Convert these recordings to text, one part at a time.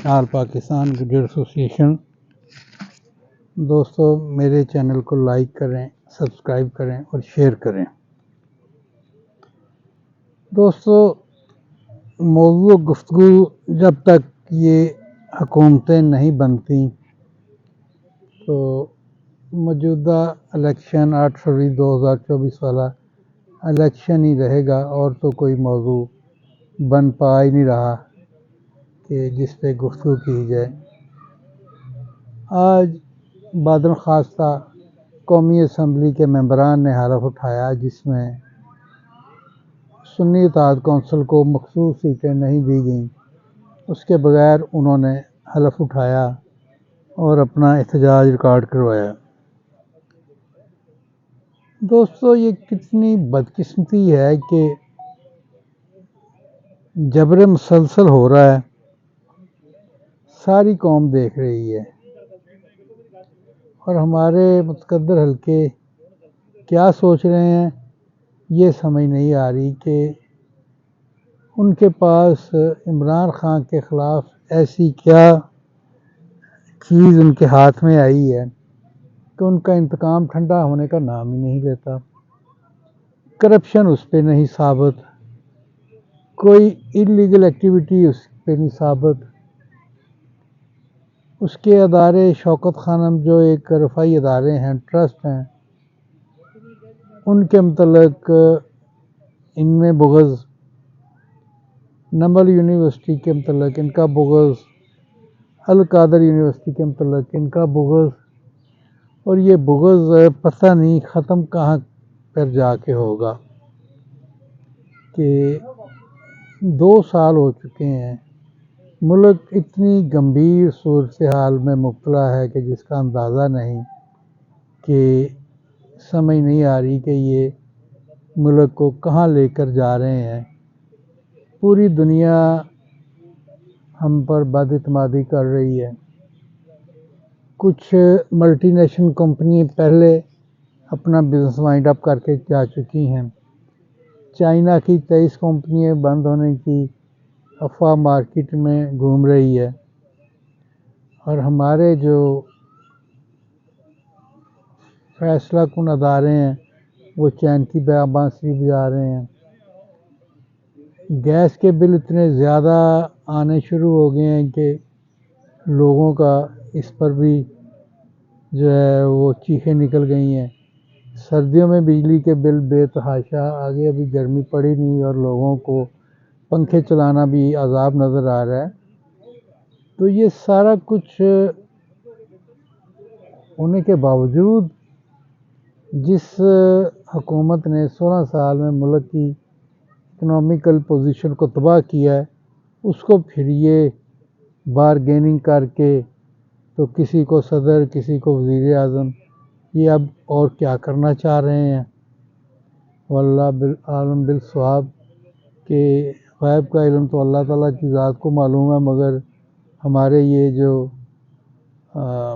آل پاکستان گجر ایسوسی ایشن. دوستو میرے چینل کو لائک کریں، سبسکرائب کریں اور شیئر کریں. دوستو موضوع گفتگو جب تک یہ حکومتیں نہیں بنتی تو موجودہ الیکشن 8 فروری 2024 والا الیکشن ہی رہے گا، اور تو کوئی موضوع بن پا ہی نہیں رہا کہ جس پہ گفتگو کی جائے. آج بادل خواستہ قومی اسمبلی کے ممبران نے حلف اٹھایا، جس میں سنی اتحاد کونسل کو مخصوص سیٹیں نہیں دی گئیں. اس کے بغیر انہوں نے حلف اٹھایا اور اپنا احتجاج ریکارڈ کروایا. دوستو یہ کتنی بدقسمتی ہے کہ جبر مسلسل ہو رہا ہے، ساری قوم دیکھ رہی ہے، اور ہمارے متقدر حلقے کیا سوچ رہے ہیں یہ سمجھ نہیں آ رہی کہ ان کے پاس عمران خان کے خلاف ایسی کیا چیز ان کے ہاتھ میں آئی ہے کہ ان کا انتقام ٹھنڈا ہونے کا نام ہی نہیں لیتا. کرپشن اس پہ نہیں ثابت، کوئی انلیگل ایکٹیویٹی اس پہ نہیں ثابت. اس کے ادارے شوکت خانم جو ایک رفائی ادارے ہیں، ٹرسٹ ہیں، ان کے متعلق ان میں بغض، نمل یونیورسٹی کے متعلق ان کا بغض، القادر یونیورسٹی کے متعلق ان کا بغض، اور یہ بغض پتہ نہیں ختم کہاں پر جا کے ہوگا کہ 2 سال ہو چکے ہیں. ملک اتنی گمبھیر صورتحال میں مبتلا ہے کہ جس کا اندازہ نہیں، کہ سمجھ نہیں آ رہی کہ یہ ملک کو کہاں لے کر جا رہے ہیں. پوری دنیا ہم پر بد اعتمادی کر رہی ہے. کچھ ملٹی نیشنل کمپنی پہلے اپنا بزنس وائنڈ اپ کر کے جا چکی ہیں. چائنا کی 23 کمپنیاں بند ہونے کی افواہ مارکیٹ میں گھوم رہی ہے، اور ہمارے جو فیصلہ کن ادارے ہیں وہ چین کی بانسری بجا رہے ہیں. گیس کے بل اتنے زیادہ آنے شروع ہو گئے ہیں کہ لوگوں کا اس پر بھی جو ہے وہ چیخیں نکل گئی ہیں. سردیوں میں بجلی کے بل بے تحاشا آگے، ابھی گرمی پڑی نہیں اور لوگوں کو پنکھے چلانا بھی عذاب نظر آ رہا ہے. تو یہ سارا کچھ ہونے کے باوجود جس حکومت نے 16 سال میں ملک کی اکنامیکل پوزیشن کو تباہ کیا ہے، اس کو پھر یہ بارگیننگ کر کے تو کسی کو صدر، کسی کو وزیر اعظم، یہ اب اور کیا کرنا چاہ رہے ہیں. واللہ عالم بالصواب، کہ غیب کا علم تو اللہ تعالیٰ کی ذات کو معلوم ہے، مگر ہمارے یہ جو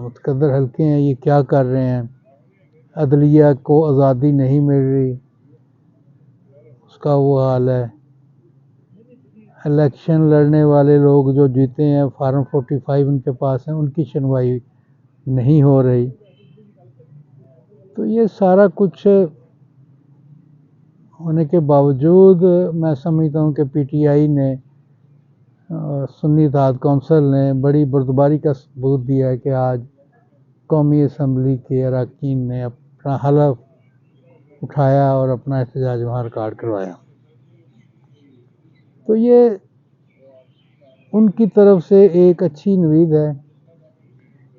متقدر حلقے ہیں یہ کیا کر رہے ہیں. عدلیہ کو آزادی نہیں مل رہی، اس کا وہ حال ہے. الیکشن لڑنے والے لوگ جو جیتے ہیں، فارم 45 ان کے پاس ہیں، ان کی سنوائی نہیں ہو رہی. تو یہ سارا کچھ ہونے کے باوجود میں سمجھتا ہوں کہ پی ٹی آئی نے، سنی اتحاد کونسل نے بڑی بردباری کا ثبوت دیا ہے کہ آج قومی اسمبلی کے اراکین نے اپنا حلف اٹھایا اور اپنا احتجاج وہاں ریکارڈ کروایا. تو یہ ان کی طرف سے ایک اچھی نوید ہے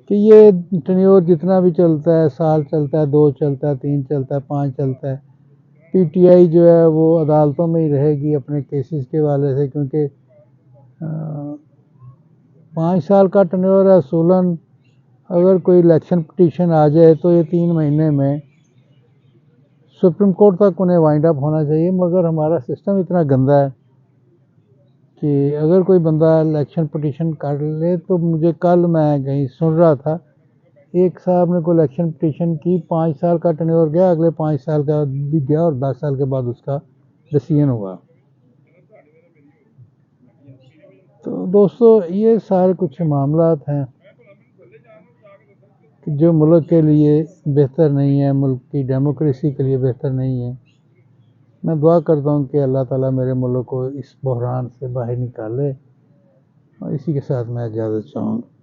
کہ یہ ٹینیور جتنا بھی چلتا ہے، سال چلتا ہے، 2 چلتا ہے، 3 چلتا ہے، 5 چلتا ہے، پی ٹی آئی جو ہے وہ عدالتوں میں ہی رہے گی اپنے کیسز کے حوالے سے، کیونکہ 5 سال کا ٹینیور ہے. اصولاً اگر کوئی الیکشن پٹیشن آ جائے تو یہ 3 مہینے میں سپریم کورٹ تک انہیں وائنڈ اپ ہونا چاہیے. مگر ہمارا سسٹم اتنا گندا ہے کہ اگر کوئی بندہ الیکشن پٹیشن کر لے تو مجھے کل میں کہیں سن رہا تھا، ایک صاحب نے کوئی الیکشن پٹیشن کی، 5 سال کا ٹینیور گیا، اگلے 5 سال کا بھی گیا اور 10 سال کے بعد اس کا ڈیسیژن ہوا. تو دوستو یہ سارے کچھ معاملات ہیں کہ جو ملک کے لیے بہتر نہیں ہے، ملک کی ڈیموکریسی کے لیے بہتر نہیں ہے۔ میں دعا کرتا ہوں کہ اللہ تعالیٰ میرے ملک کو اس بحران سے باہر نکالے، اور اسی کے ساتھ میں اجازت چاہوں گا۔